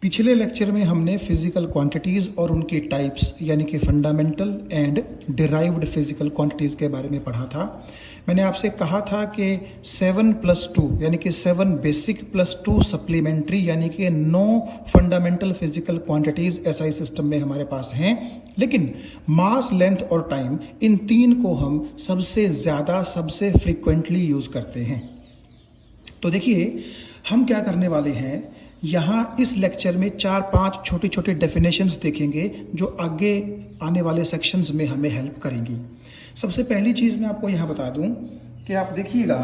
पिछले लेक्चर में हमने फिजिकल क्वांटिटीज़ और उनके टाइप्स यानी कि fundamental and derived physical quantities के बारे में पढ़ा था। मैंने आपसे कहा था कि 7+2 यानी कि 7 बेसिक प्लस 2 सप्लीमेंट्री यानी कि 9 fundamental physical quantities SI system में हमारे पास हैं, लेकिन मास, लेंथ और टाइम, इन तीन को हम सबसे ज़्यादा सबसे फ्रीक्वेंटली यूज़ करते हैं। तो देखिए हम क्या करने वाले हैं, यहाँ इस लेक्चर में 4-5 छोटे छोटे डेफिनेशंस देखेंगे जो आगे आने वाले सेक्शंस में हमें हेल्प करेंगी। सबसे पहली चीज़ मैं आपको यहाँ बता दूँ कि आप देखिएगा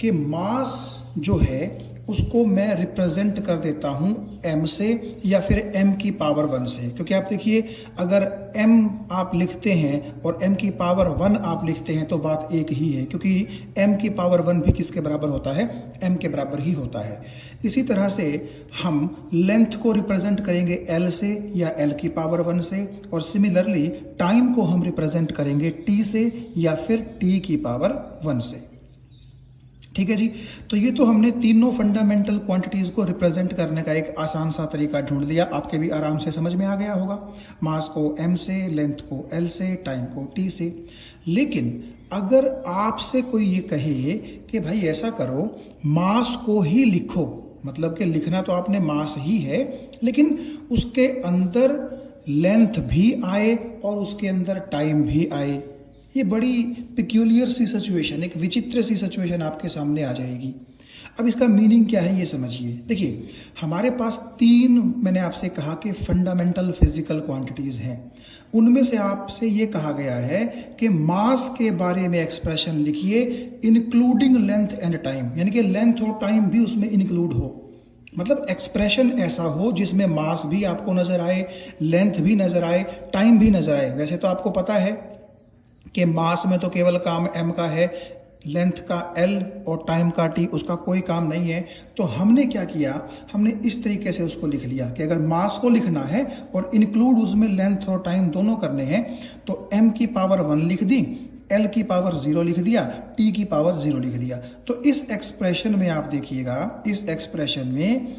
कि मास जो है उसको मैं रिप्रेजेंट कर देता हूँ m से या फिर m की पावर 1 से, क्योंकि आप देखिए अगर m आप लिखते हैं और m की पावर 1 आप लिखते हैं तो बात एक ही है, क्योंकि m की पावर 1 भी किसके बराबर होता है, m के बराबर ही होता है। इसी तरह से हम लेंथ को रिप्रेजेंट करेंगे l से या l की पावर 1 से, और सिमिलरली टाइम को हम रिप्रेजेंट करेंगे t से या फिर t की पावर 1 से। ठीक है जी। तो ये तो हमने तीनों फंडामेंटल क्वांटिटीज को रिप्रेजेंट करने का एक आसान सा तरीका ढूंढ लिया, आपके भी आराम से समझ में आ गया होगा। मास को m से, लेंथ को l से, टाइम को t से। लेकिन अगर आपसे कोई ये कहे कि भाई ऐसा करो, मास को ही लिखो, मतलब कि लिखना तो आपने मास ही है लेकिन उसके अंदर लेंथ भी आए और उसके अंदर टाइम भी आए, ये बड़ी पिक्यूलियर सी सिचुएशन, एक विचित्र सी सिचुएशन आपके सामने आ जाएगी। अब इसका मीनिंग क्या है ये समझिए। देखिए हमारे पास तीन, मैंने आपसे कहा कि फंडामेंटल फिजिकल क्वांटिटीज हैं, उनमें से आपसे ये कहा गया है कि मास के बारे में एक्सप्रेशन लिखिए इंक्लूडिंग लेंथ एंड टाइम, यानी कि लेंथ और टाइम भी उसमें इंक्लूड हो, मतलब एक्सप्रेशन ऐसा हो जिसमें मास भी आपको नजर आए, लेंथ भी नजर आए, टाइम भी नजर आए। वैसे तो आपको पता है कि मास में तो केवल काम m का है, लेंथ का l और टाइम का t, उसका कोई काम नहीं है। तो हमने क्या किया, हमने इस तरीके से उसको लिख लिया कि अगर मास को लिखना है और इंक्लूड उसमें लेंथ और टाइम दोनों करने हैं तो m की पावर 1 लिख दी, l की पावर 0 लिख दिया, t की पावर 0 लिख दिया। तो इस एक्सप्रेशन में आप देखिएगा, इस एक्सप्रेशन में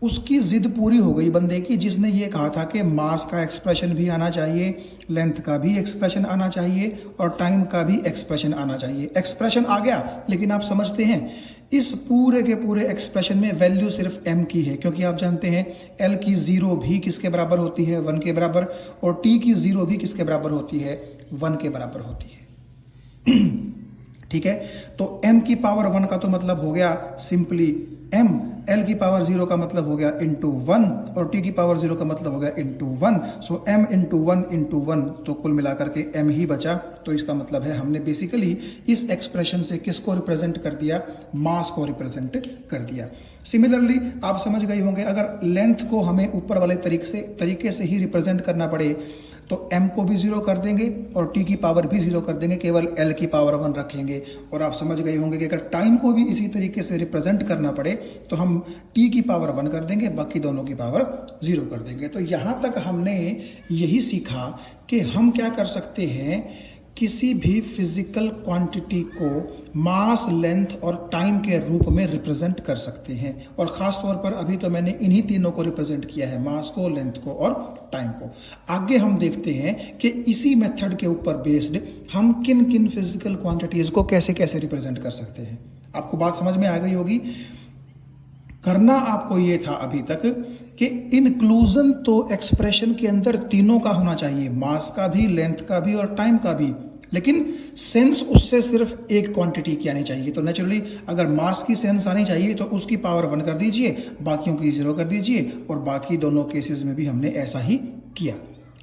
उसकी जिद पूरी हो गई बंदे की, जिसने ये कहा था कि मास का एक्सप्रेशन भी आना चाहिए, लेंथ का भी एक्सप्रेशन आना चाहिए और टाइम का भी एक्सप्रेशन आना चाहिए। एक्सप्रेशन आ गया, लेकिन आप समझते हैं इस पूरे के पूरे एक्सप्रेशन में वैल्यू सिर्फ m की है, क्योंकि आप जानते हैं l की 0 भी किसके बराबर होती है, 1 के बराबर, और t की 0 भी किसके बराबर होती है, 1 के बराबर होती है। ठीक है, तो m की पावर 1 का तो मतलब हो गया सिंपली m, l की पावर 0 का मतलब हो गया इंटू 1 और t की पावर 0 का मतलब हो गया इंटू 1। सो m इंटू 1 इंटू 1, तो कुल मिलाकर के m ही बचा। तो इसका मतलब है हमने बेसिकली इस एक्सप्रेशन से किसको रिप्रेजेंट कर दिया, मास को रिप्रेजेंट कर दिया। सिमिलरली आप समझ गए होंगे, अगर लेंथ को हमें ऊपर वाले तरीके से ही रिप्रेजेंट करना पड़े तो m को भी 0 कर देंगे और t की पावर भी 0 कर देंगे, केवल l की पावर 1 रखेंगे। और आप समझ गए होंगे कि अगर टाइम को भी इसी तरीके से रिप्रेजेंट करना पड़े तो हम t की पावर 1 कर देंगे, बाकी दोनों की पावर 0 कर देंगे। तो यहाँ तक हमने यही सीखा कि हम क्या कर सकते हैं, किसी भी फिजिकल क्वांटिटी को मास, लेंथ और टाइम के रूप में रिप्रेजेंट कर सकते हैं। और ख़ास तौर पर अभी तो मैंने इन्हीं तीनों को रिप्रेजेंट किया है, मास को, लेंथ को और टाइम को। आगे हम देखते हैं कि इसी मेथड के ऊपर बेस्ड हम किन किन फिजिकल क्वांटिटीज़ को कैसे कैसे रिप्रेजेंट कर सकते हैं। आपको बात समझ में आ गई होगी। करना आपको ये था अभी तक कि इंक्लूजन तो एक्सप्रेशन के अंदर तीनों का होना चाहिए, मास का भी, लेंथ का भी और टाइम का भी, लेकिन सेंस उससे सिर्फ एक क्वांटिटी की आनी चाहिए। तो नेचुरली अगर मास की सेंस आनी चाहिए तो उसकी पावर 1 कर दीजिए, बाकियों की 0 कर दीजिए, और बाकी दोनों केसेस में भी हमने ऐसा ही किया।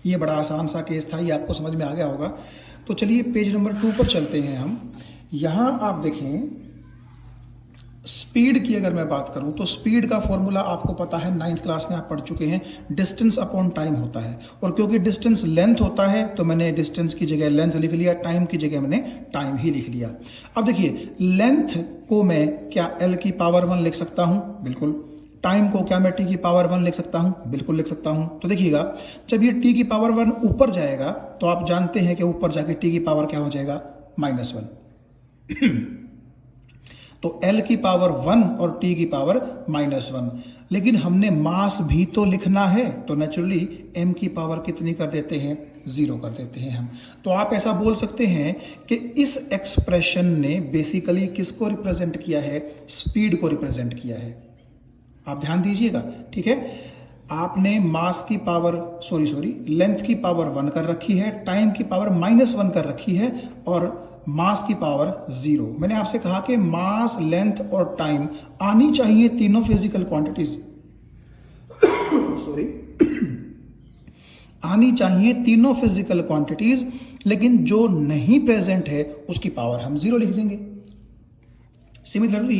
ये बड़ा आसान सा केस था, ये आपको समझ में आ गया होगा। तो चलिए पेज नंबर 2 पर चलते हैं हम। यहाँ आप देखें स्पीड की अगर मैं बात करूं तो स्पीड का फॉर्मूला आपको पता है, 9th क्लास में आप पढ़ चुके हैं, डिस्टेंस अपॉन टाइम होता है। और क्योंकि डिस्टेंस लेंथ होता है तो मैंने डिस्टेंस की जगह लेंथ लिख लिया, टाइम की जगह मैंने टाइम ही लिख लिया। अब देखिए लेंथ को मैं क्या l की पावर 1 लिख सकता हूं, बिल्कुल। टाइम को क्या मैं t की पावर 1 लिख सकता हूं, बिल्कुल लिख सकता हूं। तो देखिएगा जब ये t की पावर 1 ऊपर जाएगा तो आप जानते हैं कि ऊपर जाके t की पावर क्या हो जाएगा, -1। तो L की पावर 1 और T की पावर -1। लेकिन हमने मास भी तो लिखना है, तो नेचुरली M की पावर कितनी कर देते हैं, 0 कर देते हैं हम। तो आप ऐसा बोल सकते हैं कि इस एक्सप्रेशन ने बेसिकली किसको रिप्रेजेंट किया है, स्पीड को रिप्रेजेंट किया है। आप ध्यान दीजिएगा, ठीक है। आपने मास की पावर लेंथ की पावर 1 कर रखी है, टाइम की पावर -1 कर रखी है और मास की पावर 0। मैंने आपसे कहा कि मास, लेंथ और टाइम आनी चाहिए तीनों फिजिकल क्वांटिटीज आनी चाहिए तीनों फिजिकल क्वांटिटीज, लेकिन जो नहीं प्रेजेंट है उसकी पावर हम 0 लिख देंगे। सिमिलरली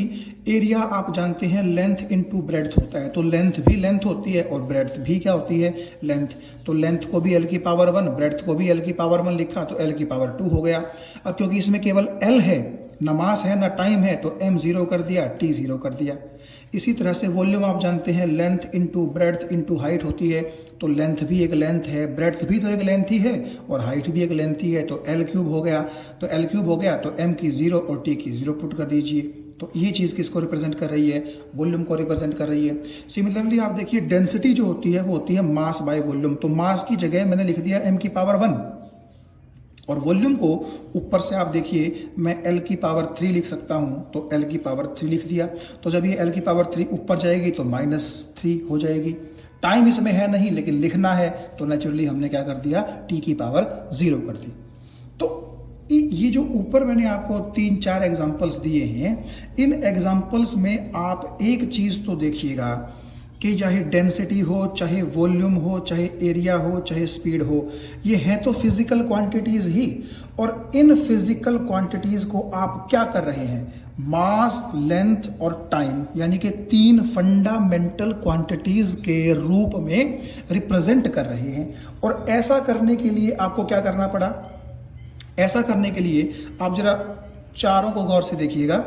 एरिया आप जानते हैं लेंथ इनटू ब्रेड्थ होता है, तो लेंथ भी लेंथ होती है और ब्रेड्थ भी क्या होती है, लेंथ। तो लेंथ को भी L की पावर 1, ब्रेड्थ को भी L की पावर 1 लिखा, तो L की पावर 2 हो गया। अब क्योंकि इसमें केवल L है, ना मास है ना टाइम है, तो M 0 कर दिया, T 0 कर दिया। इसी तरह से वॉल्यूम आप जानते हैं length into breadth into height होती है, तो लेंथ भी एक लेंथ है, ब्रेड्थ भी तो एक लेंथ ही है और हाइट भी एक लेंथ ही है, तो L³ हो गया। तो L³ हो गया तो M की 0 और T की 0 पुट कर दीजिए। तो ये चीज़ किसको रिप्रेजेंट कर रही है, वॉल्यूम को रिप्रेजेंट कर रही है। सिमिलरली आप देखिए डेंसिटी जो होती है वो होती है मास बाय वॉल्यूम, तो मास की जगह मैंने लिख दिया M की पावर 1 और वॉल्यूम को ऊपर से आप देखिए मैं L की पावर 3 लिख सकता हूं, तो L की पावर 3 लिख दिया। तो जब ये L की पावर 3 ऊपर जाएगी तो -3 हो जाएगी। टाइम इसमें है नहीं लेकिन लिखना है, तो नेचुरली हमने क्या कर दिया, T की पावर 0 कर दी। तो ये जो ऊपर मैंने आपको 3-4 एग्जाम्पल्स दिए हैं, इन एग्जाम्पल्स में आप एक चीज़ तो देखिएगा कि चाहे डेंसिटी हो, चाहे वॉल्यूम हो, चाहे एरिया हो, चाहे स्पीड हो, ये हैं तो फिजिकल क्वांटिटीज ही। और इन फिजिकल क्वांटिटीज को आप क्या कर रहे हैं, मास, लेंथ और टाइम यानी कि 3 फंडामेंटल क्वांटिटीज के रूप में रिप्रेजेंट कर रहे हैं। और ऐसा करने के लिए आपको क्या करना पड़ा, ऐसा करने के लिए आप जरा चारों को गौर से देखिएगा।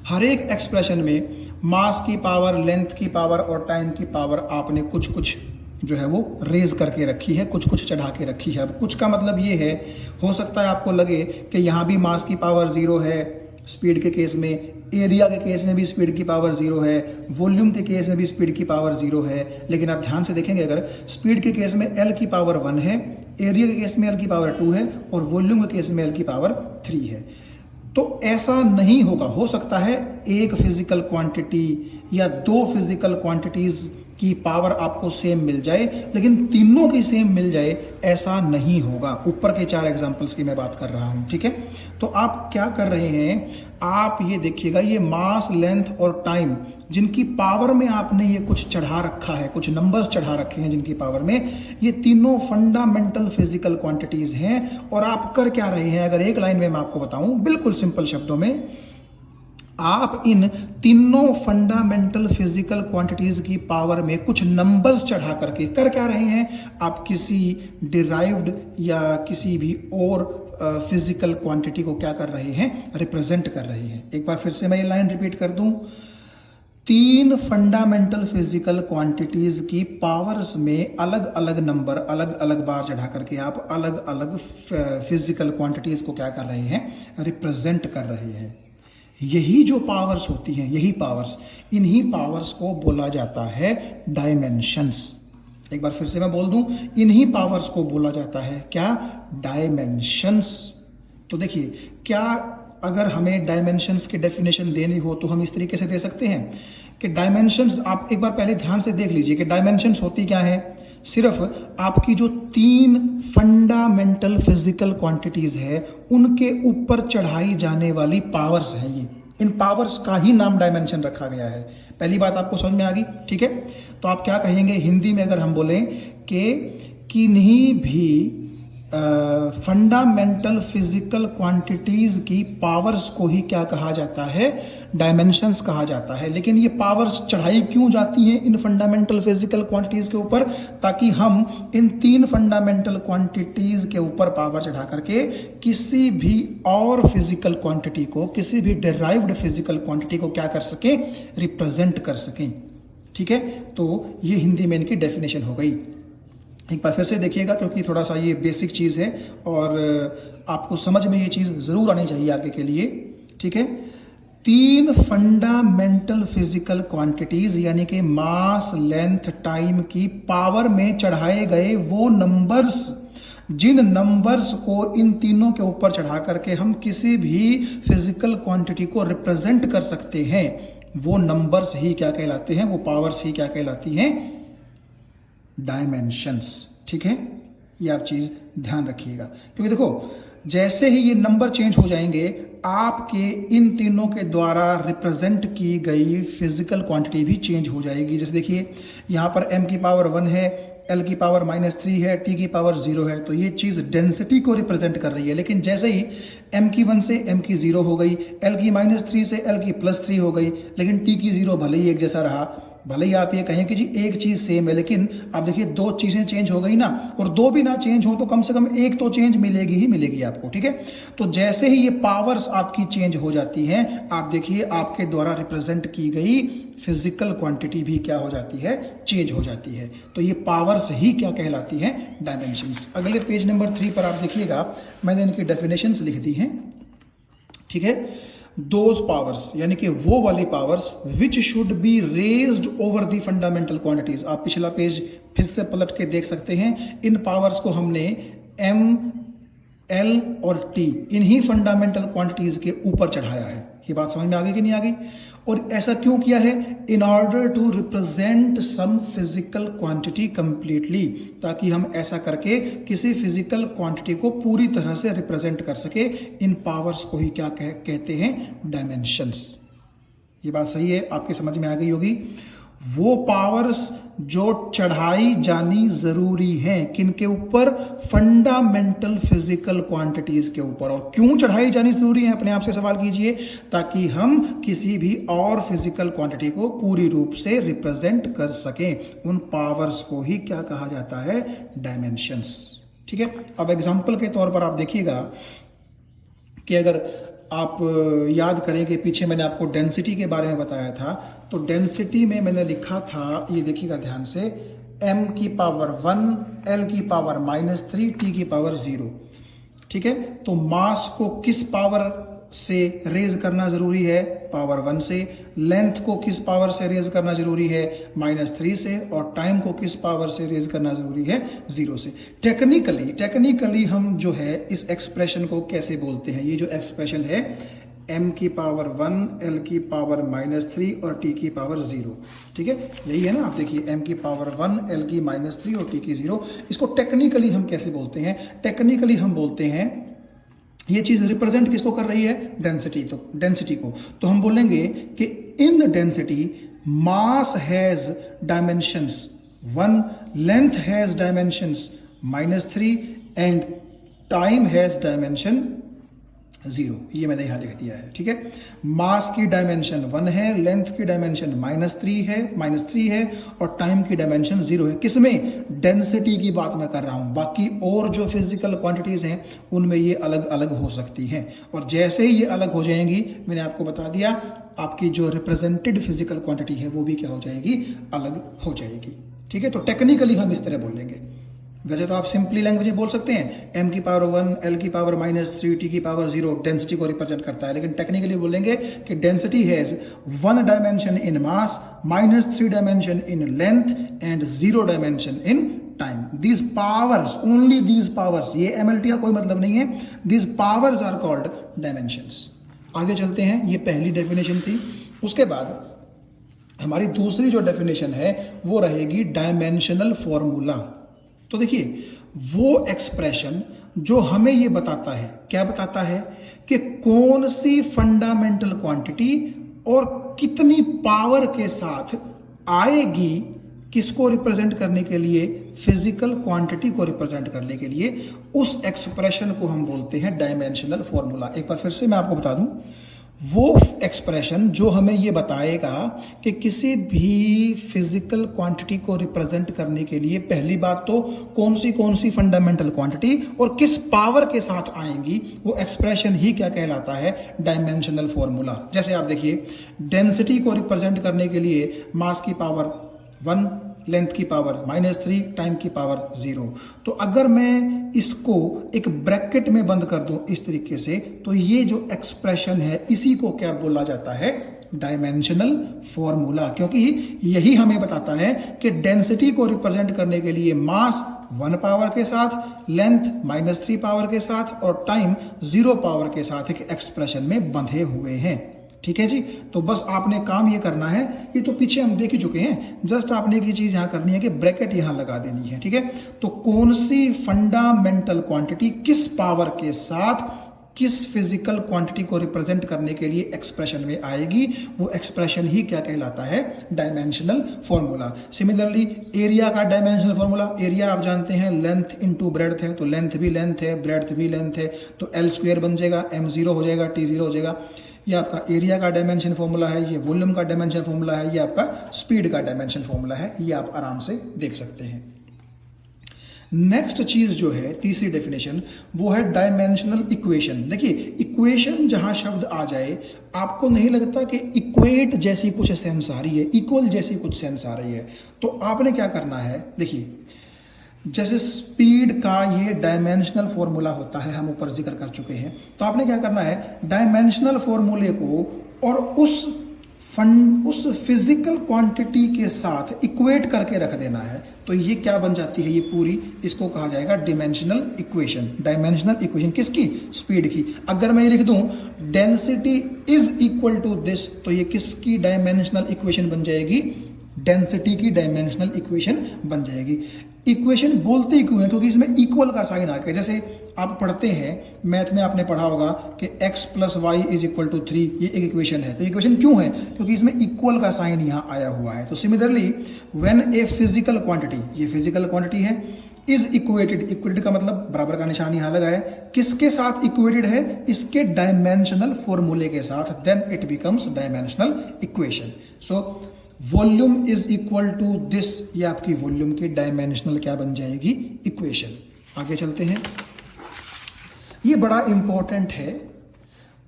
हर एक एक्सप्रेशन में मास की पावर, लेंथ की पावर और टाइम की पावर आपने कुछ कुछ जो है वो रेज करके रखी है, कुछ कुछ चढ़ा के रखी है। अब कुछ का मतलब ये है, हो सकता है आपको लगे कि यहाँ भी मास की पावर 0 है स्पीड के केस में, एरिया के केस में भी स्पीड की पावर 0 है, वॉल्यूम के केस में भी स्पीड की पावर 0 है। लेकिन आप ध्यान से देखेंगे, अगर स्पीड के केस में L की पावर 1 है, एरिया के केस में L की पावर 2 है और वॉल्यूम के केस में L की पावर 3 है, तो ऐसा नहीं होगा। हो सकता है एक फिजिकल क्वांटिटी या 2 फिजिकल क्वांटिटीज की पावर आपको सेम मिल जाए, लेकिन तीनों की सेम मिल जाए, ऐसा नहीं होगा। ऊपर के 4 एग्जांपल्स की मैं बात कर रहा हूं, ठीक है। तो आप क्या कर रहे हैं, आप ये देखिएगा, ये मास, लेंथ और टाइम जिनकी पावर में आपने ये कुछ चढ़ा रखा है, कुछ नंबर्स चढ़ा रखे हैं जिनकी पावर में, ये तीनों फंडामेंटल फिजिकल क्वांटिटीज हैं। और आप कर क्या रहे हैं, अगर एक लाइन में मैं आपको बताऊं बिल्कुल सिंपल शब्दों में, आप इन तीनों फंडामेंटल फिजिकल क्वांटिटीज की पावर में कुछ नंबर्स चढ़ा करके कर क्या रहे हैं, आप किसी डिराइव्ड या किसी भी और फिजिकल क्वांटिटी को क्या कर रहे हैं, रिप्रेजेंट कर रहे हैं। एक बार फिर से मैं ये लाइन रिपीट कर दूं, 3 फंडामेंटल फिजिकल क्वांटिटीज की पावर्स में अलग अलग नंबर, अलग अलग बार चढ़ा करके आप अलग अलग फिजिकल क्वांटिटीज को क्या कर रहे हैं, रिप्रेजेंट कर रहे हैं। यही जो पावर्स होती हैं, यही पावर्स, इन्हीं पावर्स को बोला जाता है डायमेंशंस। एक बार फिर से मैं बोल दूं, इन्हीं पावर्स को बोला जाता है क्या, डायमेंशंस। तो देखिए, क्या अगर हमें डायमेंशंस की डेफिनेशन देनी हो तो हम इस तरीके से दे सकते हैं कि डायमेंशंस, आप एक बार पहले ध्यान से देख लीजिए कि डायमेंशंस होती क्या है, सिर्फ आपकी जो 3 फंडामेंटल फिजिकल क्वांटिटीज है उनके ऊपर चढ़ाई जाने वाली पावर्स हैं। ये इन पावर्स का ही नाम डायमेंशन रखा गया है। पहली बात आपको समझ में आ गई, ठीक है। तो आप क्या कहेंगे हिंदी में, अगर हम बोलें कि किन्हीं भी फंडामेंटल फिजिकल क्वांटिटीज की पावर्स को ही क्या कहा जाता है, डायमेंशंस कहा जाता है। लेकिन ये पावर्स चढ़ाई क्यों जाती हैं इन फंडामेंटल फिजिकल क्वांटिटीज के ऊपर, ताकि हम इन 3 फंडामेंटल क्वांटिटीज के ऊपर पावर चढ़ा करके किसी भी और फिजिकल क्वांटिटी को, किसी भी डिराइव्ड फिजिकल क्वांटिटी को क्या कर सकें, रिप्रेजेंट कर सकें, ठीक है। तो ये हिंदी में इनकी डेफिनेशन हो गई। एक बार फिर से देखिएगा, क्योंकि थोड़ा सा ये बेसिक चीज़ है और आपको समझ में ये चीज़ ज़रूर आनी चाहिए आगे के लिए। ठीक है। 3 फंडामेंटल फिजिकल क्वांटिटीज यानी कि मास, लेंथ, टाइम की पावर में चढ़ाए गए वो नंबर्स, जिन नंबर्स को इन तीनों के ऊपर चढ़ा करके हम किसी भी फिजिकल क्वांटिटी को रिप्रेजेंट कर सकते हैं, वो नंबर्स ही क्या कहलाते हैं, वो पावर्स ही क्या कहलाती हैं, डायमेंशंस। ठीक है, ये आप चीज ध्यान रखिएगा, क्योंकि देखो जैसे ही ये नंबर चेंज हो जाएंगे आपके इन तीनों के द्वारा रिप्रेजेंट की गई फिजिकल क्वांटिटी भी चेंज हो जाएगी। जैसे देखिए यहाँ पर m की पावर 1 है, l की पावर -3 है, t की पावर 0 है, तो ये चीज डेंसिटी को रिप्रेजेंट कर रही है। लेकिन जैसे ही m की 1 से m की 0 हो गई, l की -3 से l की +3 हो गई, लेकिन t की 0 भले ही एक जैसा रहा, भले ही आप ये कहें कि जी एक चीज सेम है, लेकिन आप देखिए 2 चीजें चेंज हो गई ना, और 2 भी ना चेंज हो तो कम से कम एक तो चेंज मिलेगी ही मिलेगी आपको। ठीक है, तो जैसे ही ये पावर्स आपकी चेंज हो जाती हैं, आप देखिए आपके द्वारा रिप्रेजेंट की गई फिजिकल क्वांटिटी भी क्या हो जाती है, चेंज हो जाती है। तो ये पावर्स ही क्या कहलाती हैं, डायमेंशंस। अगले पेज नंबर 3 पर आप देखिएगा, मैंने इनकी डेफिनेशंस लिख दी हैं। ठीक है, दोज पावर्स यानी कि वो वाली powers which should be raised over the fundamental quantities. आप पिछला पेज फिर से पलट के देख सकते हैं, इन पावर्स को हमने m, l और t इन्हीं फंडामेंटल क्वांटिटीज के ऊपर चढ़ाया है। ये बात समझ में आ गई कि नहीं आ गई? और ऐसा क्यों किया है? In order to represent some physical quantity completely, ताकि हम ऐसा करके किसी फिजिकल क्वांटिटी को पूरी तरह से रिप्रेजेंट कर सके। इन पावर्स को ही क्या कहते हैं, डायमेंशंस। ये बात सही है, आपके समझ में आ गई होगी। वो पावर्स जो चढ़ाई जानी जरूरी हैं, किनके ऊपर? फंडामेंटल फिजिकल क्वांटिटीज के ऊपर। और क्यों चढ़ाई जानी जरूरी है, अपने आप से सवाल कीजिए, ताकि हम किसी भी और फिजिकल क्वांटिटी को पूरी रूप से रिप्रेजेंट कर सकें। उन पावर्स को ही क्या कहा जाता है, डायमेंशंस। ठीक है, अब एग्जांपल के तौर पर आप देखिएगा कि अगर आप याद करें कि पीछे मैंने आपको डेंसिटी के बारे में बताया था, तो डेंसिटी में मैंने लिखा था, ये देखिएगा ध्यान से, m की पावर 1, l की पावर -3, t की पावर 0। ठीक है, तो मास को किस पावर से रेज करना जरूरी है, पावर 1 से। लेंथ को किस पावर से रेज करना जरूरी है, -3 से। और टाइम को किस पावर से रेज करना जरूरी है, 0 से। टेक्निकली हम जो है इस एक्सप्रेशन को कैसे बोलते हैं, ये जो एक्सप्रेशन है m की पावर 1, l की पावर -3 और t की पावर 0। ठीक है, यही है ना। आप देखिए m की पावर 1, l की -3 और t की 0, इसको टेक्निकली हम कैसे बोलते हैं? टेक्निकली हम बोलते हैं, ये चीज रिप्रेजेंट किसको कर रही है, डेंसिटी को। तो हम बोलेंगे कि इन density mass has dimensions 1, length has dimensions -3 and time has dimension 0। ये मैंने यहां लिख दिया है। ठीक है, मास की डायमेंशन 1 है, लेंथ की डायमेंशन -3 है और टाइम की डायमेंशन 0 है। किसमें? डेंसिटी की बात मैं कर रहा हूं। बाकी और जो फिजिकल क्वांटिटीज हैं उनमें ये अलग अलग हो सकती हैं, और जैसे ही ये अलग हो जाएंगी, मैंने आपको बता दिया, आपकी जो रिप्रेजेंटेड फिजिकल क्वांटिटी है वो भी क्या हो जाएगी, अलग हो जाएगी। ठीक है, तो टेक्निकली हम इस तरह बोलेंगे। वैसे तो आप सिंपली लैंग्वेज में बोल सकते हैं, m की पावर 1, l की पावर -3, t की पावर 0 डेंसिटी को रिप्रेजेंट करता है, लेकिन टेक्निकली बोलेंगे कि density has 1 dimension in mass, -3 dimension in length and 0 dimension in time. These powers, only these powers, ये MLT का कोई मतलब नहीं है, these powers are called dimensions. आगे चलते हैं, ये पहली डेफिनेशन थी। उसके बाद हमारी दूसरी जो डेफिनेशन है वो रहेगी डायमेंशनल फॉर्मूला। तो देखिए, वो एक्सप्रेशन जो हमें ये बताता है, क्या बताता है कि कौन सी फंडामेंटल क्वांटिटी और कितनी पावर के साथ आएगी, किसको रिप्रेजेंट करने के लिए, फिजिकल क्वांटिटी को रिप्रेजेंट करने के लिए, उस एक्सप्रेशन को हम बोलते हैं डायमेंशनल फॉर्मूला। एक बार फिर से मैं आपको बता दूं, वो एक्सप्रेशन जो हमें ये बताएगा कि किसी भी फिजिकल क्वांटिटी को रिप्रेजेंट करने के लिए पहली बात तो कौन सी फंडामेंटल क्वांटिटी और किस पावर के साथ आएंगी, वो एक्सप्रेशन ही क्या कहलाता है, डायमेंशनल फॉर्मूला। जैसे आप देखिए, डेंसिटी को रिप्रेजेंट करने के लिए मास की पावर 1, लेंथ की पावर -3, टाइम की पावर 0। तो अगर मैं इसको एक ब्रैकेट में बंद कर दूं इस तरीके से, तो ये जो एक्सप्रेशन है इसी को क्या बोला जाता है, डायमेंशनल फॉर्मूला। क्योंकि यही हमें बताता है कि डेंसिटी को रिप्रेजेंट करने के लिए मास 1 पावर के साथ, लेंथ -3 पावर के साथ और टाइम 0 पावर के साथ एक एक्सप्रेशन में बंधे हुए हैं। ठीक है जी। तो बस आपने काम ये करना है, ये तो पीछे हम देख ही चुके हैं, जस्ट आपने एक चीज यहां करनी है कि ब्रैकेट यहां लगा देनी है। ठीक है। तो कौन सी फंडामेंटल क्वांटिटी किस पावर के साथ किस फिजिकल क्वांटिटी को रिप्रेजेंट करने के लिए एक्सप्रेशन में आएगी, वो एक्सप्रेशन ही क्या कहलाता है, डायमेंशनल फॉर्मूला। सिमिलरली एरिया का डायमेंशनल फॉर्मूला, एरिया आप जानते हैं लेंथ इनटू ब्रेड्थ है, तो लेंथ भी लेंथ है, ब्रेड्थ भी लेंथ है, तो L² बन जाएगा, M0 हो जाएगा, T0 हो जाएगा। ये आपका एरिया का डायमेंशन फॉर्मूला है, ये वॉल्यूम का डायमेंशन फॉर्मूला है, ये आपका स्पीड का डायमेंशन फॉर्मूला है। ये आप आराम से देख सकते हैं। नेक्स्ट चीज जो है, तीसरी डेफिनेशन, वो है डायमेंशनल इक्वेशन। देखिए, इक्वेशन जहां शब्द आ जाए, आपको नहीं लगता कि इक्वेट जैसी कुछ सेंस आ रही है, इक्वल जैसी कुछ सेंस आ रही है, तो आपने क्या करना है, देखिए जैसे स्पीड का ये डायमेंशनल फॉर्मूला होता है, हम ऊपर जिक्र कर चुके हैं, तो आपने क्या करना है, डायमेंशनल फॉर्मूले को और उस फिजिकल क्वांटिटी के साथ इक्वेट करके रख देना है। तो ये क्या बन जाती है, ये पूरी, इसको कहा जाएगा डिमेंशनल इक्वेशन। डायमेंशनल इक्वेशन किसकी, स्पीड की। अगर मैं ये लिख दूं density is equal to this, तो ये किसकी डायमेंशनल इक्वेशन बन जाएगी, डेंसिटी की डायमेंशनल इक्वेशन बन जाएगी। इक्वेशन बोलते ही क्यों है, क्योंकि इसमें इक्वल का साइन आ गया। जैसे आप पढ़ते हैं मैथ में, आपने पढ़ा होगा कि x + y = 3, ये एक इक्वेशन है। तो इक्वेशन क्यों है, क्योंकि इसमें इक्वल का साइन यहाँ आया हुआ है। तो similarly when a physical quantity, ये फिजिकल क्वांटिटी है, इज इक्वेटेड, इक्वेटेड का मतलब बराबर का निशान यहाँ लगा है, किसके साथ इक्वेटेड है, इसके डायमेंशनल फॉर्मूले के साथ, then it becomes dimensional equation. So volume is equal to this, ये आपकी वॉल्यूम की डायमेंशनल क्या बन जाएगी, इक्वेशन। आगे चलते हैं, ये बड़ा इंपॉर्टेंट है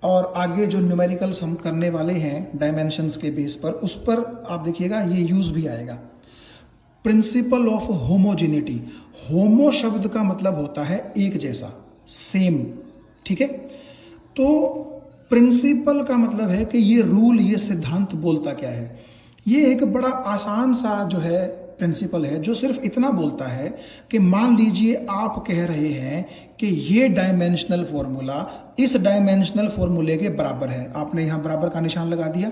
और आगे जो न्यूमेरिकल्स हम करने वाले हैं डायमेंशंस के बेस पर, उस पर आप देखिएगा ये यूज भी आएगा। प्रिंसिपल ऑफ होमोजेनिटी, होमो शब्द का मतलब होता है एक जैसा, सेम। ठीक है। तो प्रिंसिपल का मतलब है कि ये रूल, ये सिद्धांत बोलता क्या है। ये एक बड़ा आसान सा जो है प्रिंसिपल है, जो सिर्फ इतना बोलता है कि मान लीजिए आप कह रहे हैं कि ये डायमेंशनल फॉर्मूला इस डायमेंशनल फॉर्मूले के बराबर है। आपने यहाँ बराबर का निशान लगा दिया,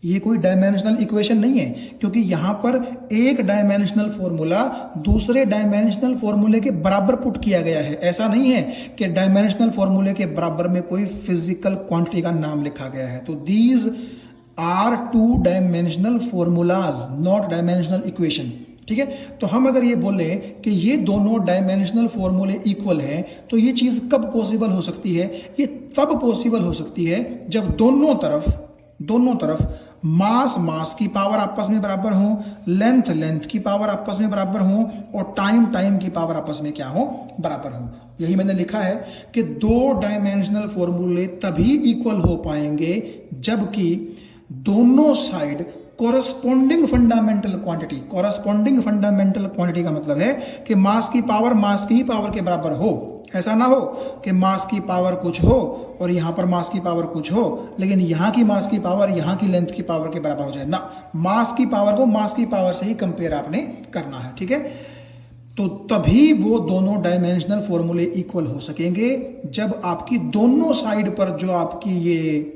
ये कोई डायमेंशनल इक्वेशन नहीं है, क्योंकि यहाँ पर एक डायमेंशनल फॉर्मूला दूसरे डायमेंशनल फॉर्मूले के बराबर पुट किया गया है। ऐसा नहीं है कि डायमेंशनल फॉर्मूले के बराबर में कोई फिजिकल क्वांटिटी का नाम लिखा गया है। तो these are 2 dimensional formulas, not dimensional equation. ठीक है। तो हम अगर ये बोले कि ये दोनों डायमेंशनल फॉर्मूले इक्वल हैं, तो ये चीज कब पॉसिबल हो सकती है, ये तब पॉसिबल हो सकती है जब दोनों तरफ मास की पावर आपस में बराबर हो, लेंथ की पावर आपस में बराबर हो और टाइम की पावर आपस में क्या हो, बराबर हो। यही मैंने लिखा है कि 2 डायमेंशनल फॉर्मूले तभी इक्वल हो पाएंगे जबकि दोनों साइड कॉरस्पॉन्डिंग फंडामेंटल क्वांटिटी का मतलब है कि मास की पावर मास की ही पावर के बराबर हो। ऐसा ना हो कि मास की पावर कुछ हो और यहां पर मास की पावर कुछ हो, लेकिन यहां की मास की पावर यहां की लेंथ की पावर के बराबर हो जाए ना। मास की पावर को मास की पावर से ही कंपेयर आपने करना है। ठीक है। तो तभी वो दोनों डायमेंशनल फॉर्मूले इक्वल हो सकेंगे जब आपकी दोनों साइड पर जो आपकी ये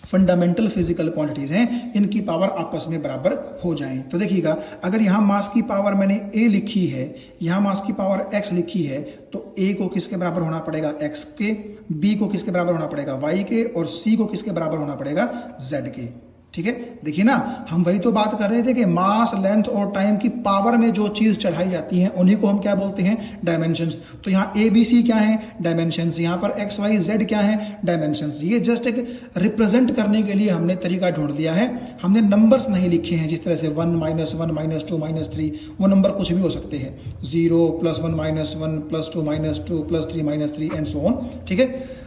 फंडामेंटल फिजिकल क्वांटिटीज हैं, इनकी पावर आपस में बराबर हो जाएं। तो देखिएगा, अगर यहां मास की पावर मैंने a लिखी है, यहां मास की पावर x लिखी है, तो a को किसके बराबर होना पड़ेगा, x के, b को किसके बराबर होना पड़ेगा, y के, और c को किसके बराबर होना पड़ेगा, z के। ठीक है। देखिए ना, हम वही तो बात कर रहे थे कि मास, लेंथ और टाइम की पावर में जो चीज चढ़ाई जाती है उन्हीं को हम क्या बोलते हैं, डायमेंशंस। तो यहाँ ए बी सी क्या है, डायमेंशंस। यहाँ पर एक्स वाई जेड क्या है, डायमेंशंस। ये जस्ट एक रिप्रेजेंट करने के लिए हमने तरीका ढूंढ दिया है, हमने नंबर्स नहीं लिखे हैं। जिस तरह से 1 -1 -2 -3, वो नंबर कुछ भी हो सकते हैं, 0 +1 -1 +2 -2 +3 -3 एंड सो ऑन। ठीक है।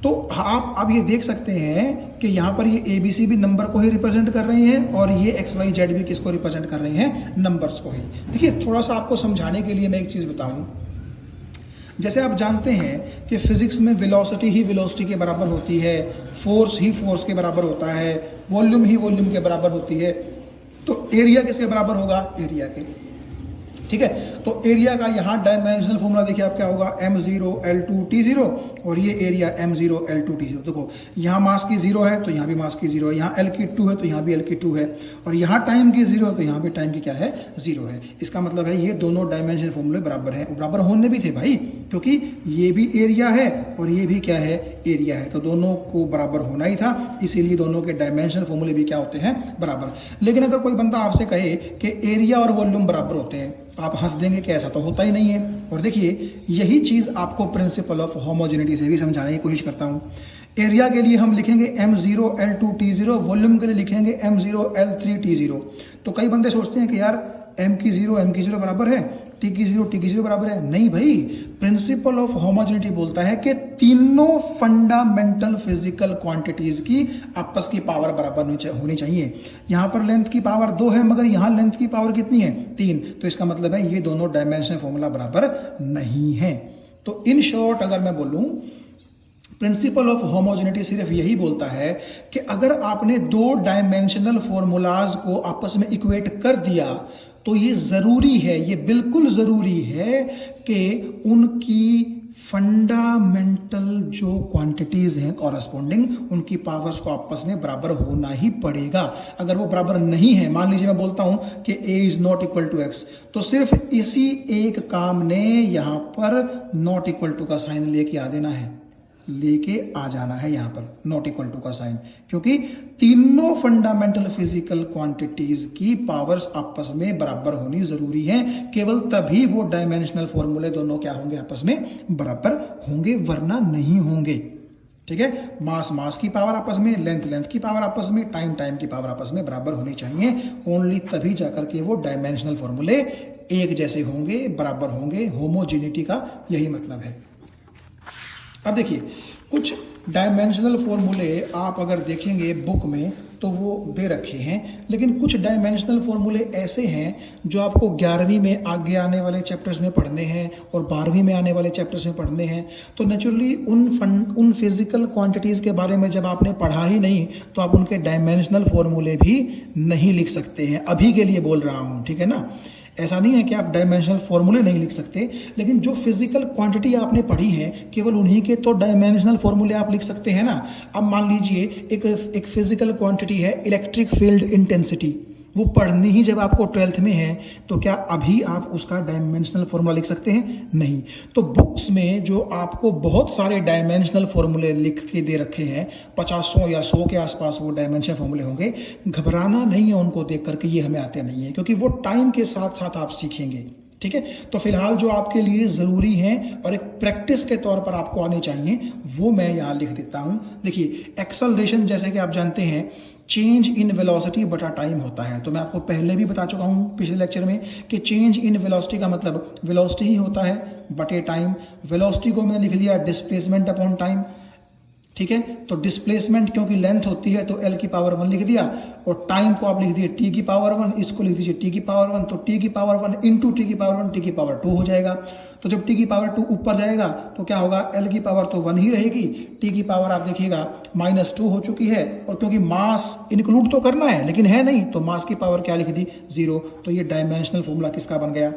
तो आप ये देख सकते हैं कि यहाँ पर ये ABC भी नंबर को ही रिप्रेजेंट कर रहे हैं और ये XYZ भी किसको रिप्रेजेंट कर रहे हैं, नंबर्स को ही। देखिए थोड़ा सा आपको समझाने के लिए मैं एक चीज़ बताऊं, जैसे आप जानते हैं कि फिजिक्स में वेलोसिटी ही वेलोसिटी के बराबर होती है, फोर्स ही फोर्स के बराबर होता है, वॉल्यूम ही वॉल्यूम के बराबर होती है, तो एरिया किसके बराबर होगा, एरिया के। ठीक है, तो एरिया का यहाँ डायमेंशनल फॉर्मूला देखिए आप क्या होगा, m0 L2 T0 और ये एरिया m0 L2 T0। देखो यहाँ मास की 0 है तो यहाँ भी मास की 0 है, यहाँ L की 2 है तो यहाँ भी L की 2 है, और यहाँ टाइम की 0 है तो यहाँ भी टाइम की क्या है, 0 है। इसका मतलब है ये दोनों डायमेंशनल फॉर्मूले बराबर हैं, बराबर होने भी थे भाई, क्योंकि ये भी एरिया है और ये भी क्या है, एरिया है, तो दोनों को बराबर होना ही था, इसीलिए दोनों के डायमेंशनल फॉर्मूले भी क्या होते हैं, बराबर। लेकिन अगर कोई बंदा आपसे कहे कि एरिया और वॉल्यूम बराबर होते हैं, आप हंस देंगे कि ऐसा तो होता ही नहीं है। और देखिए यही चीज़ आपको प्रिंसिपल ऑफ होमोजेनिटी से भी समझाने की कोशिश करता हूँ। एरिया के लिए हम लिखेंगे m0 L2 T0, वॉल्यूम के लिए लिखेंगे m0 L3 T0। तो कई बंदे सोचते हैं कि यार m की 0 बराबर है, t की 0 बराबर है। नहीं भाई, प्रिंसिपल ऑफ होमोजेनिटी बोलता है कि तीनों फंडामेंटल फिजिकल क्वांटिटीज की आपस की पावर बराबर होनी चाहिए। यहां पर लेंथ की पावर 2 है मगर यहां लेंथ की पावर कितनी है, 3, तो इसका मतलब है ये दोनों डायमेंशनल फॉर्मूला बराबर नहीं है। तो इन शॉर्ट अगर मैं बोलूं, प्रिंसिपल ऑफ होमोजेनिटी सिर्फ यही बोलता है कि अगर आपने 2 डायमेंशनल फॉर्मूलाज को आपस में इक्वेट कर दिया तो ये जरूरी है, ये बिल्कुल जरूरी है कि उनकी फंडामेंटल जो क्वांटिटीज हैं कॉरस्पॉन्डिंग, उनकी पावर्स को आपस में बराबर होना ही पड़ेगा। अगर वो बराबर नहीं है, मान लीजिए मैं बोलता हूं कि a is not equal to x, तो सिर्फ इसी एक काम ने यहां पर नॉट इक्वल टू का साइन लेके आ देना है, लेके आ जाना है यहां पर नॉट इक्वल टू का साइन, क्योंकि तीनों फंडामेंटल फिजिकल क्वांटिटीज की पावर्स आपस में बराबर होनी जरूरी है। केवल तभी वो डायमेंशनल फॉर्मूले दोनों क्या होंगे, आपस में बराबर होंगे, वरना नहीं होंगे। ठीक है, मास की पावर आपस में, लेंथ की पावर आपस में, टाइम की पावर आपस में बराबर होनी चाहिए। ओनली तभी जाकर के वो डायमेंशनल फॉर्मूले एक जैसे होंगे, बराबर होंगे। होमोजेनिटी का यही मतलब है। अब देखिए कुछ डायमेंशनल फॉर्मूले आप अगर देखेंगे बुक में तो वो दे रखे हैं, लेकिन कुछ डायमेंशनल फॉर्मूले ऐसे हैं जो आपको 11वीं में आगे आने वाले चैप्टर्स में पढ़ने हैं और 12वीं में आने वाले चैप्टर्स में पढ़ने हैं। तो नेचुरली उन फिजिकल क्वांटिटीज़ के बारे में जब आपने पढ़ा ही नहीं तो आप उनके डायमेंशनल फॉर्मूले भी नहीं लिख सकते हैं। अभी के लिए बोल रहा हूँ, ठीक है ना। ऐसा नहीं है कि आप डायमेंशनल फॉर्मूले नहीं लिख सकते, लेकिन जो फिजिकल क्वांटिटी आपने पढ़ी है केवल उन्हीं के तो डायमेंशनल फॉर्मूले आप लिख सकते हैं ना। अब मान लीजिए एक फिजिकल क्वांटिटी है इलेक्ट्रिक फील्ड इंटेंसिटी, वो पढ़नी ही जब आपको 12th में है, तो क्या अभी आप उसका डायमेंशनल फॉर्मूला लिख सकते हैं? नहीं। तो बुक्स में जो आपको बहुत सारे डायमेंशनल फॉर्मूले लिख के दे रखे हैं, 50 या 100 के आसपास वो डायमेंशनल फॉर्मूले होंगे, घबराना नहीं है उनको देख करके ये हमें आते नहीं है, क्योंकि वो टाइम के साथ साथ आप सीखेंगे। ठीक है, तो फिलहाल जो आपके लिए ज़रूरी हैं और एक प्रैक्टिस के तौर पर आपको आने चाहिए वो मैं यहाँ लिख देता हूँ। देखिए एक्सेलरेशन जैसे कि आप जानते हैं चेंज इन वेलोसिटी बटा टाइम होता है, तो मैं आपको पहले भी बता चुका हूँ पिछले लेक्चर में कि चेंज इन वेलोसिटी का मतलब वेलोसिटी ही होता है बटे टाइम। वेलोसिटी को मैंने लिख लिया डिस्प्लेसमेंट अपॉन टाइम। ठीक है, तो डिस्प्लेसमेंट क्योंकि लेंथ होती है तो L की पावर 1 लिख दिया, और टाइम को आप लिख दिए T की पावर 1, इसको लिख दीजिए T की पावर 1, तो T की पावर 1 इंटू T की पावर 1 T की पावर 2 हो जाएगा। तो जब T की पावर 2 ऊपर जाएगा तो क्या होगा, L की पावर तो 1 ही रहेगी, T की पावर आप देखिएगा -2 हो चुकी है, और क्योंकि मास इंक्लूड तो करना है लेकिन है नहीं, तो मास की पावर क्या लिख दी, 0। तो ये डायमेंशनल फॉर्मूला किसका बन गया,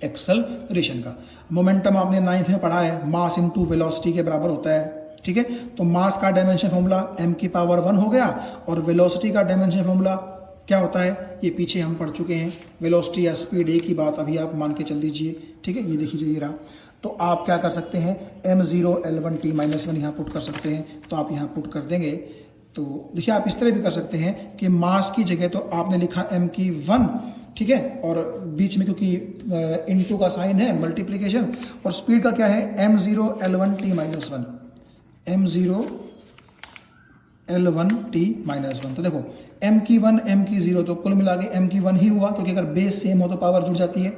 एक्सेलरेशन का। मोमेंटम आपने 9th में पढ़ा है, मास इंटू वेलोसिटी के बराबर होता है। ठीक है, तो मास का डायमेंशन फॉर्मूला m की पावर 1 हो गया, और वेलोसिटी का डायमेंशन फॉर्मूला क्या होता है, ये पीछे हम पढ़ चुके हैं। वेलोसिटी या स्पीड ए की बात अभी आप मान के चल दीजिए। ठीक है, ये देखिए ये रहा। तो आप क्या कर सकते हैं, m0 L1 T-1 यहाँ पुट कर सकते हैं, तो आप यहाँ पुट कर देंगे। तो देखिए आप इस तरह भी कर सकते हैं कि मास की जगह तो आपने लिखा m की 1, ठीक है, और बीच में क्योंकि इनटू का साइन है मल्टीप्लीकेशन, और स्पीड का क्या है m0 L1 T-1, m0 L1 T-1। तो देखो m की 1 m की 0, तो कुल मिला के m की 1 ही हुआ, क्योंकि अगर बेस सेम हो तो पावर जुड़ जाती है।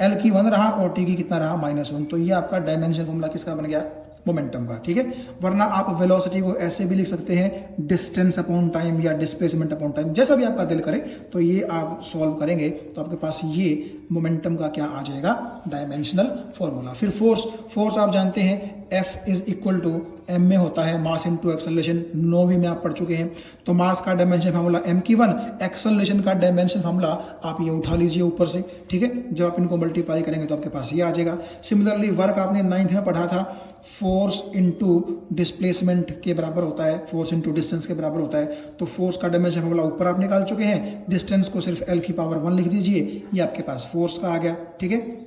L की 1 रहा और T की कितना रहा, -1। तो ये आपका डायमेंशन फॉर्मूला किसका बन गया, मोमेंटम का, ठीक है। वरना आप वेलोसिटी को ऐसे भी लिख सकते हैं, डिस्टेंस अपॉन टाइम या डिस्प्लेसमेंट अपॉन टाइम, जैसा भी आपका दिल करे। तो ये आप सॉल्व करेंगे तो आपके पास ये मोमेंटम का क्या आ जाएगा, डायमेंशनल फॉर्मूला। फिर फोर्स आप जानते हैं F is equal to m में होता है मास इनटू एक्सेलरेशन, 9वीं में आप पढ़ चुके हैं। तो मास का डायमेंशन फार्मूला m⁴, एक्सेलरेशन का डायमेंशन फार्मूला आप ये उठा लीजिए ऊपर से, ठीक है। जब आप इनको मल्टीप्लाई करेंगे तो आपके पास ये आ जाएगा। सिमिलरली वर्क आपने 9th में पढ़ा था, फोर्स इनटू डिस्प्लेसमेंट के बराबर होता है, फोर्स इनटू डिस्टेंस के बराबर होता है। तो फोर्स का डायमेंशन फार्मूला ऊपर आप निकाल चुके हैं, डिस्टेंस को सिर्फ L⁴ लिख दीजिए, ये आपके पास फोर्स का आ गया, ठीक है।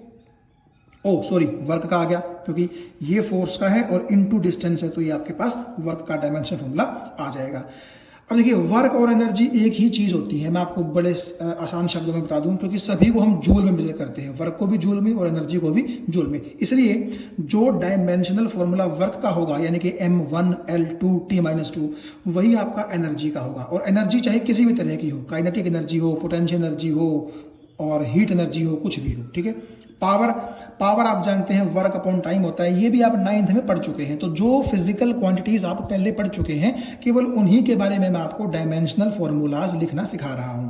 वर्क का आ गया, क्योंकि ये फोर्स का है और इनटू डिस्टेंस है, तो ये आपके पास वर्क का डायमेंशन फॉर्मूला आ जाएगा। अब देखिए, वर्क और एनर्जी एक ही चीज होती है। मैं आपको बड़े आसान शब्दों में बता दूं, क्योंकि सभी को हम जूल में मेजर करते हैं, वर्क को भी जूल में और एनर्जी को भी जूल में। इसलिए जो डायमेंशनल फॉर्मूला वर्क का होगा, यानी कि m1 L2 T-2, वही आपका एनर्जी का होगा। और एनर्जी चाहे किसी भी तरह की हो, काइनेटिक एनर्जी हो, पोटेंशियल एनर्जी हो और हीट एनर्जी हो, कुछ भी हो, ठीक है। पावर आप जानते हैं वर्क अपॉन टाइम होता है, ये भी आप 9th में पढ़ चुके हैं। तो जो फिजिकल क्वांटिटीज आप पहले पढ़ चुके हैं, केवल उन्हीं के बारे में मैं आपको डायमेंशनल फॉर्मूलाज लिखना सिखा रहा हूं।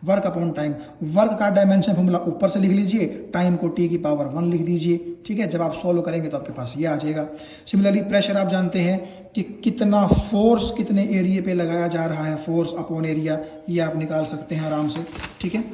वर्क अपॉन टाइम, वर्क का डायमेंशन फॉर्मूला ऊपर से लिख लीजिए, टाइम को T⁴ लिख दीजिए, ठीक है। जब आप सॉल्व करेंगे तो आपके पास ये आ जाएगा। सिमिलरली प्रेशर आप जानते हैं कि कितना फोर्स कितने एरिया पे लगाया जा रहा है, फोर्स अपॉन एरिया, ये आप निकाल सकते हैं आराम से, ठीक है।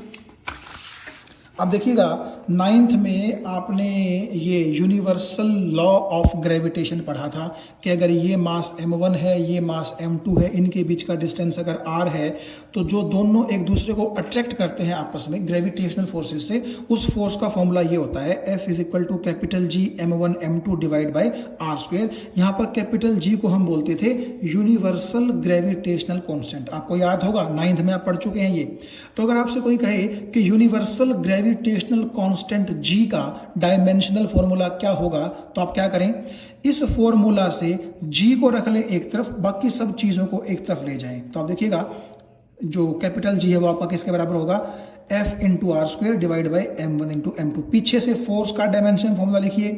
अब देखिएगा, 9th में आपने ये यूनिवर्सल लॉ ऑफ ग्रेविटेशन पढ़ा था कि अगर ये मास m1 है, ये मास m2 है, इनके बीच का डिस्टेंस अगर r है, तो जो दोनों एक दूसरे को अट्रैक्ट करते हैं आपस में ग्रेविटेशनल फोर्सेस से, उस फोर्स का फॉर्मूला ये होता है F is equal to capital G m1 m2 divide by r²। यहाँ पर कैपिटल G को हम बोलते थे यूनिवर्सल ग्रेविटेशनल कॉन्स्टेंट, आपको याद होगा 9th में आप पढ़ चुके हैं ये। तो अगर आपसे कोई कहे कि यूनिवर्सल ग्रेविटेशनल कांस्टेंट G का डायमेंशनल फॉर्मूला क्या होगा, तो आप क्या करें, इस फॉर्मूला से G को रख लें एक तरफ, बाकी सब चीजों को एक तरफ ले जाएं। तो आप देखिएगा, जो कैपिटल G है वो आपका किसके बराबर होगा, F into r² divide by m1 into m2। पीछे से फोर्स का डायमेंशन फॉर्मूला लिखिए,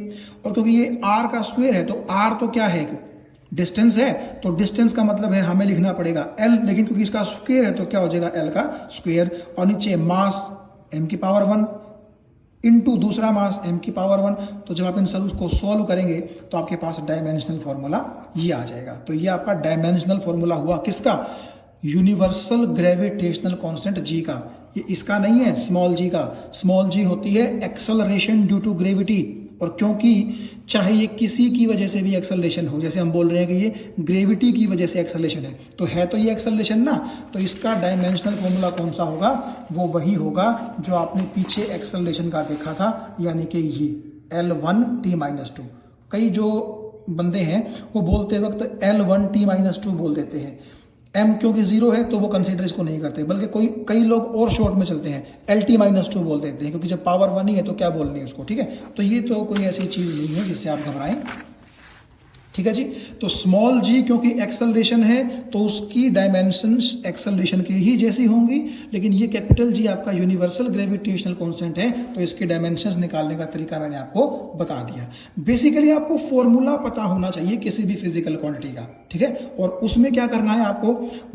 और क्योंकि ये r का स्क्वायर है, तो r तो क्या है, डिस्टेंस है, तो डिस्टेंस का मतलब है हमें लिखना पड़ेगा L, लेकिन क्योंकि इसका स्क्वायर है तो क्या हो जाएगा, L का स्क्वायर। और नीचे मास m⁴ इंटू दूसरा मास m⁴। तो जब आप इन सब को सॉल्व करेंगे तो आपके पास डायमेंशनल फॉर्मूला ये आ जाएगा। तो ये आपका डायमेंशनल फॉर्मूला हुआ किसका, यूनिवर्सल ग्रेविटेशनल कांस्टेंट G का। ये इसका नहीं है, स्मॉल g का। स्मॉल g होती है एक्सेलरेशन ड्यू टू ग्रेविटी, और क्योंकि चाहे ये किसी की वजह से भी एक्सेलरेशन हो, जैसे हम बोल रहे हैं कि ये ग्रेविटी की वजह से एक्सेलरेशन है तो ये एक्सेलरेशन ना, तो इसका डायमेंशनल फॉर्मूला कौन सा होगा, वो वही होगा जो आपने पीछे एक्सेलरेशन का देखा था, यानी कि ये L1 T-2। कई जो बंदे हैं वो बोलते वक्त L1 T-2 बोल देते हैं, m क्योंकि 0 है तो वो कंसीडर इसको नहीं करते, बल्कि कई लोग और शॉर्ट में चलते हैं, LT-2 बोल देते हैं, क्योंकि जब पावर 1 ही है तो क्या बोलनी है उसको, ठीक है। तो ये तो कोई ऐसी चीज़ नहीं है जिससे आप घबराएं, ठीक है जी। तो स्मॉल g क्योंकि एक्सेलरेशन है तो उसकी डायमेंशंस एक्सेलरेशन की ही जैसी होंगी, लेकिन ये कैपिटल G आपका यूनिवर्सल ग्रेविटेशनल कांस्टेंट है, तो इसके डायमेंशंस निकालने का तरीका मैंने आपको बता दिया। बेसिकली आपको फॉर्मूला पता होना चाहिए किसी भी फिजिकल क्वांटिटी का, ठीक है। और उसमें क्या करना है आपको,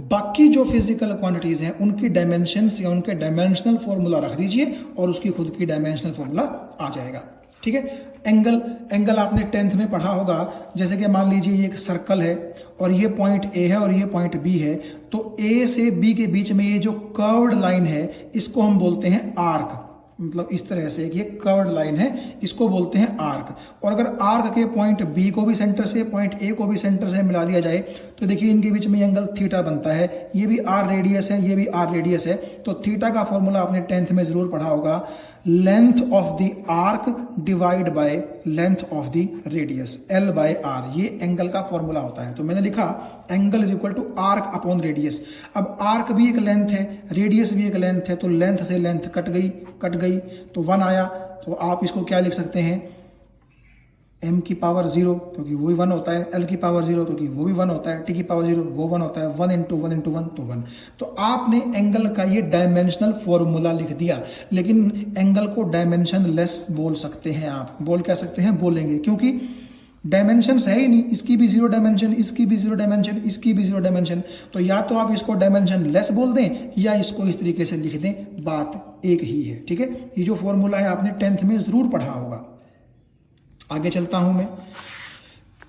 बाकी जो फिजिकल क्वांटिटीज हैं उनकी डायमेंशंस या उनके डायमेंशनल फॉर्मूला रख दीजिए और उसकी खुद की डायमेंशनल फॉर्मूला आ जाएगा, ठीक है। एंगल आपने 10th में पढ़ा होगा, जैसे कि मान लीजिए ये एक सर्कल है और ये पॉइंट A है और ये पॉइंट B है, तो A से B के बीच में ये जो कर्व्ड लाइन है इसको हम बोलते हैं आर्क। मतलब इस तरह से ये कर्व्ड लाइन है, इसको बोलते हैं आर्क। और अगर आर्क के पॉइंट B को भी सेंटर से, पॉइंट A को भी सेंटर से मिला दिया जाए तो देखिए इनके बीच में एंगल थीटा बनता है, ये भी R रेडियस है, ये भी R रेडियस है। तो थीटा का फॉर्मूला आपने 10th में जरूर पढ़ा होगा, length of the arc divide by length of the radius, L by R, ये एंगल का फॉर्मूला होता है। तो मैंने लिखा angle is equal to arc upon radius. अब आर्क भी एक लेंथ है, रेडियस भी एक लेंथ है, तो लेंथ से लेंथ कट गई तो 1 आया। तो आप इसको क्या लिख सकते हैं, m⁴0 क्योंकि वो भी 1 होता है, L⁴0 क्योंकि वो भी 1 होता है, T⁴0 वो 1 होता है, 1 इंटू 1 इंटू 1 तो 1। तो आपने एंगल का ये डायमेंशनल फॉर्मूला लिख दिया, लेकिन एंगल को डायमेंशन लेस बोल सकते हैं आप, बोल क्या सकते हैं, बोलेंगे, क्योंकि डायमेंशंस है ही नहीं, इसकी भी जीरो डायमेंशन, इसकी भी जीरो डायमेंशन, इसकी भी जीरो डायमेंशन। तो या तो आप इसको डायमेंशन लेस बोल दें या इसको इस तरीके से लिख दें, बात एक ही है। ठीक है, ये जो फॉर्मूला है आपने 10th में जरूर पढ़ा होगा। आगे चलता हूं मैं।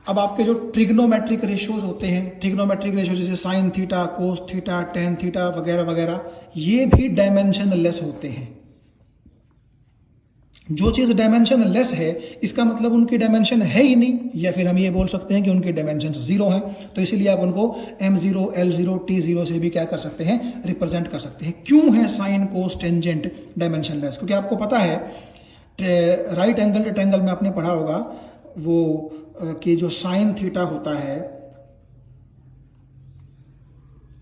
अब आपके जो ट्रिग्नोमेट्रिक रेशियोज होते हैं, ट्रिग्नोमेट्रिक रेशियो जैसे sine theta, cos theta, tan theta वगैरह वगैरह, ये भी डायमेंशन लेस होते हैं। जो चीज डायमेंशन लेस है इसका मतलब उनकी डायमेंशन है ही नहीं, या फिर हम ये बोल सकते हैं कि उनकी डायमेंशन जीरो है। तो इसीलिए आप उनको m0, L0, T0 से भी क्या कर सकते हैं, रिप्रेजेंट कर सकते हैं। क्यों है sine cos tangent dimension less? क्योंकि आपको पता है राइट एंगल ट्रायंगल में आपने पढ़ा होगा वो कि जो साइन थीटा होता है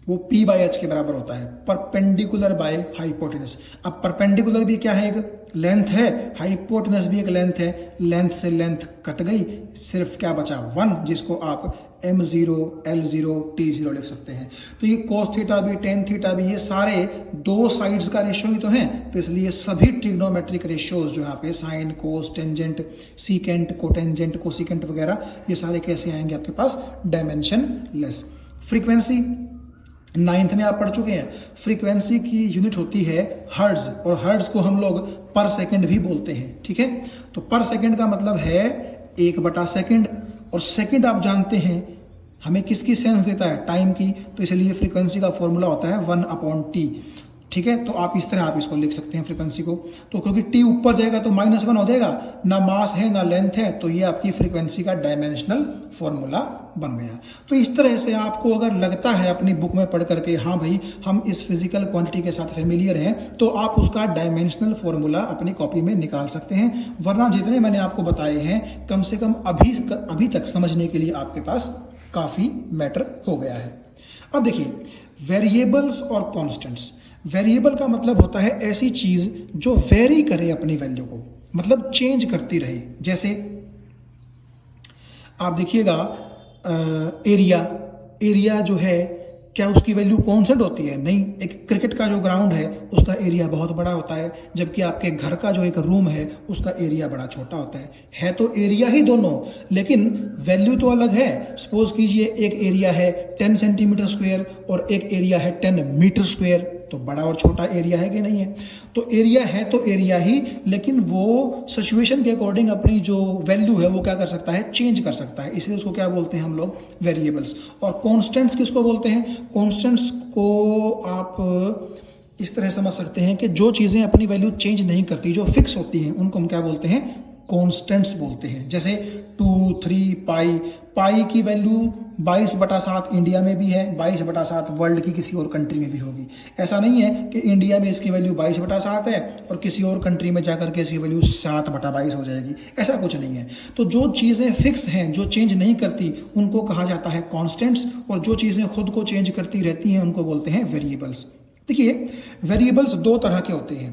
वो P बाय H के बराबर होता है, परपेंडिकुलर बाय हाइपोटेनस। अब परपेंडिकुलर भी क्या है, एक लेंथ है, हाइपोटेनस भी एक लेंथ है, लेंथ से लेंथ कट गई, सिर्फ क्या बचा 1, जिसको आप m0, L0, T0 लिख सकते हैं। तो ये कोस थीटा भी, टेन थीटा भी, ये सारे दो साइड्स का रेशियो ही तो हैं। तो इसलिए सभी ट्रिग्नोमेट्रिक रेशियोज जो यहाँ पे साइन, कोस, टेंजेंट, सीकेंट, कोटेंजेंट, कोसिकेंट वगैरह, ये सारे कैसे आएंगे आपके पास, डायमेंशन लेस। फ्रीक्वेंसी 9th में आप पढ़ चुके हैं। फ्रीक्वेंसी की यूनिट होती है हर्ट्ज, और हर्ट्ज को हम लोग पर सेकंड भी बोलते हैं। ठीक है, तो पर सेकंड का मतलब है 1/सेकंड, और सेकंड आप जानते हैं हमें किसकी सेंस देता है, टाइम की। तो इसलिए फ्रीक्वेंसी का फॉर्मूला होता है 1/t। ठीक है, तो आप इस तरह आप इसको लिख सकते हैं फ्रीक्वेंसी को। तो क्योंकि t ऊपर जाएगा तो -1 हो जाएगा, ना मास है ना लेंथ है, तो ये आपकी फ्रीक्वेंसी का डायमेंशनल फॉर्मूला बन गया। तो इस तरह से आपको अगर लगता है अपनी बुक में पढ़ करके हाँ भाई हम इस फिजिकल क्वांटिटी के साथ फेमिलियर हैं, तो आप उसका डायमेंशनल फॉर्मूला अपनी कॉपी में निकाल सकते हैं। वरना जितने मैंने आपको बताए हैं कम से कम अभी तक समझने के लिए आपके पास काफ़ी मैटर हो गया है। अब देखिए वेरिएबल्स और कॉन्स्टेंट्स। वेरिएबल का मतलब होता है ऐसी चीज जो वेरी करे अपनी वैल्यू को, मतलब चेंज करती रहे। जैसे आप देखिएगा एरिया जो है, क्या उसकी वैल्यू कॉन्स्टेंट होती है? नहीं। एक क्रिकेट का जो ग्राउंड है उसका एरिया बहुत बड़ा होता है, जबकि आपके घर का जो एक रूम है उसका एरिया बड़ा छोटा होता है तो एरिया ही दोनों, लेकिन वैल्यू तो अलग है। सपोज कीजिए एक एरिया है 10 सेंटीमीटर स्क्वायर और एक एरिया है 10 मीटर स्क्वायर, तो बड़ा और छोटा एरिया है कि नहीं है? तो एरिया है तो एरिया ही, लेकिन वो सिचुएशन के अकॉर्डिंग अपनी जो वैल्यू है वो क्या कर सकता है, चेंज कर सकता है। इसलिए उसको क्या बोलते हैं हम लोग, वेरिएबल्स। और कॉन्स्टेंट्स किसको बोलते हैं? कॉन्स्टेंट्स को आप इस तरह समझ सकते हैं कि जो चीज़ें अपनी वैल्यू चेंज नहीं करती, जो फिक्स होती हैं, उनको हम क्या बोलते हैं, कॉन्स्टेंट्स बोलते हैं। जैसे 2, 3, पाई की वैल्यू 22/7 इंडिया में भी है, 22/7 वर्ल्ड की किसी और कंट्री में भी होगी। ऐसा नहीं है कि इंडिया में इसकी वैल्यू 22/7 है और किसी और कंट्री में जाकर के इसकी वैल्यू 7/22 हो जाएगी, ऐसा कुछ नहीं है। तो जो चीज़ें फिक्स हैं, जो चेंज नहीं करती, उनको कहा जाता है कॉन्स्टेंट्स, और जो चीज़ें खुद को चेंज करती रहती हैं उनको बोलते हैं वेरिएबल्स। देखिए वेरिएबल्स दो तरह के होते हैं,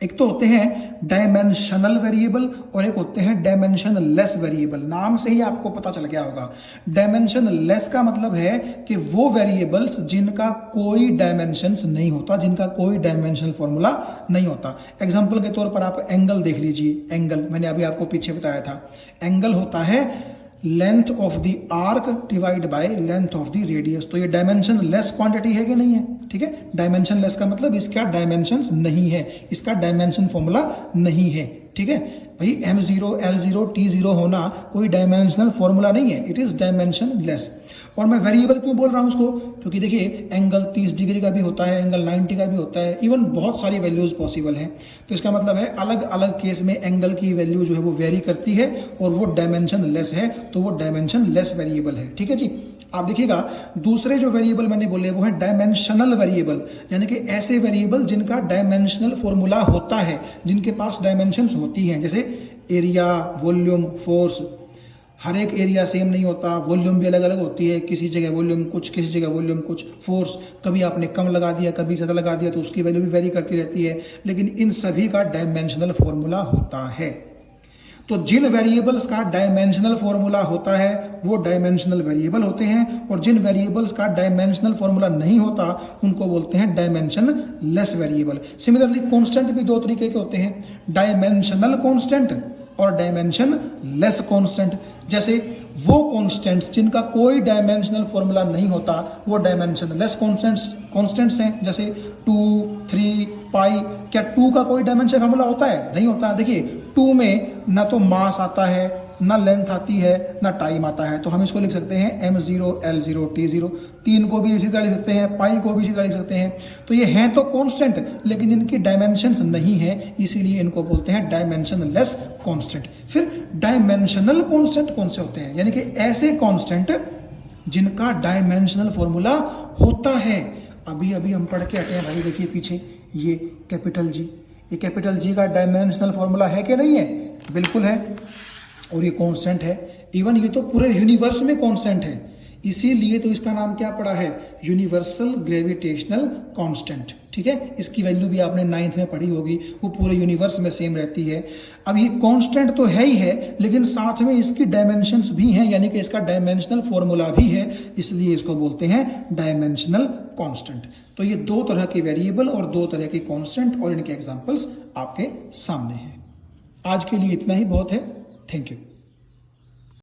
एक तो होते हैं डायमेंशनल वेरिएबल और एक होते हैं डायमेंशन लेस वेरिएबल। नाम से ही आपको पता चल गया होगा। डायमेंशन लेस का मतलब है कि वो वेरिएबल्स जिनका कोई डायमेंशंस नहीं होता, जिनका कोई डायमेंशनल फॉर्मूला नहीं होता। एग्जांपल के तौर पर आप एंगल देख लीजिए। एंगल मैंने अभी आपको पीछे बताया था, एंगल होता है length of the arc divide by length of the radius. तो ये डायमेंशन लेस क्वांटिटी है कि नहीं है? ठीक है, डायमेंशन लेस का मतलब इसका डायमेंशंस नहीं है, इसका डायमेंशन फॉर्मूला नहीं है। ठीक है भाई, m0, L0, T0 होना कोई डायमेंशनल फॉर्मूला नहीं है, इट इज डायमेंशन लेस। और मैं वेरिएबल क्यों बोल रहा हूं उसको? क्योंकि देखिए एंगल 30 डिग्री का भी होता है, एंगल 90 का भी होता है, इवन बहुत सारी वैल्यूज पॉसिबल हैं। तो इसका मतलब है अलग अलग केस में एंगल की वैल्यू जो है वो वेरी करती है और वो डायमेंशन लेस है, तो वो डायमेंशन लेस वेरिएबल है। ठीक है जी। आप देखिएगा दूसरे जो वेरिएबल मैंने बोले वो है डायमेंशनल वेरिएबल, यानी कि ऐसे वेरिएबल जिनका डायमेंशनल फॉर्मूला होता है, जिनके पास डायमेंशंस होती हैं। जैसे एरिया, वॉल्यूम, फोर्स। हर एक एरिया सेम नहीं होता, वॉल्यूम भी अलग अलग होती है, किसी जगह वॉल्यूम कुछ, किसी जगह वॉल्यूम कुछ। फोर्स कभी आपने कम लगा दिया, कभी ज़्यादा लगा दिया, तो उसकी वैल्यू भी वेरी करती रहती है, लेकिन इन सभी का डायमेंशनल फॉर्मूला होता है। तो जिन वेरिएबल्स का डायमेंशनल फॉर्मूला होता है वो डायमेंशनल वेरिएबल होते हैं, और जिन वेरिएबल्स का डायमेंशनल फॉर्मूला नहीं होता उनको बोलते हैं dimension less variable. Similarly constant भी दो तरीके के होते हैं, डायमेंशनल कांस्टेंट और डायमेंशन लेस कांस्टेंट। जैसे वो कांस्टेंट्स जिनका कोई डायमेंशनल फॉर्मूला नहीं होता वो डायमेंशन लेस कांस्टेंट्स हैं, जैसे 2, 3, पाई। क्या 2 का कोई डायमेंशन फॉर्मूला होता है? नहीं होता। देखिए 2 में ना तो मास आता है, ना लेंथ आती है, ना टाइम आता है, तो हम इसको लिख सकते हैं m0, l0, t0। 3 को भी इसी तरह लिख सकते हैं, पाई को भी इसी तरह लिख सकते हैं। तो ये हैं तो कांस्टेंट लेकिन इनकी डायमेंशंस नहीं है, इसीलिए इनको बोलते हैं डायमेंशन लेस कांस्टेंट। फिर डायमेंशनल कांस्टेंट कौन से होते हैं? यानी कि ऐसे कांस्टेंट जिनका डायमेंशनल फॉर्मूला होता है। अभी अभी हम पढ़ के हटे हैं भाई, देखिए पीछे ये कैपिटल जी, ये कैपिटल जी का डायमेंशनल फॉर्मूला है कि नहीं है? बिल्कुल है, और ये कांस्टेंट है। इवन ये तो पूरे यूनिवर्स में कांस्टेंट है, इसीलिए तो इसका नाम क्या पड़ा है? Universal gravitational constant. ठीक है, इसकी वैल्यू भी आपने 9th में पढ़ी होगी, वो पूरे यूनिवर्स में सेम रहती है। अब ये कांस्टेंट तो है ही है, लेकिन साथ में इसकी डायमेंशंस भी हैं, यानी कि इसका डायमेंशनल फॉर्मूला भी है, इसलिए इसको बोलते हैं डायमेंशनल कांस्टेंट। तो ये 2 तरह के वेरिएबल और 2 तरह के कांस्टेंट और इनके एग्जांपल्स आपके सामने हैं। आज के लिए इतना ही बहुत है। Thank you.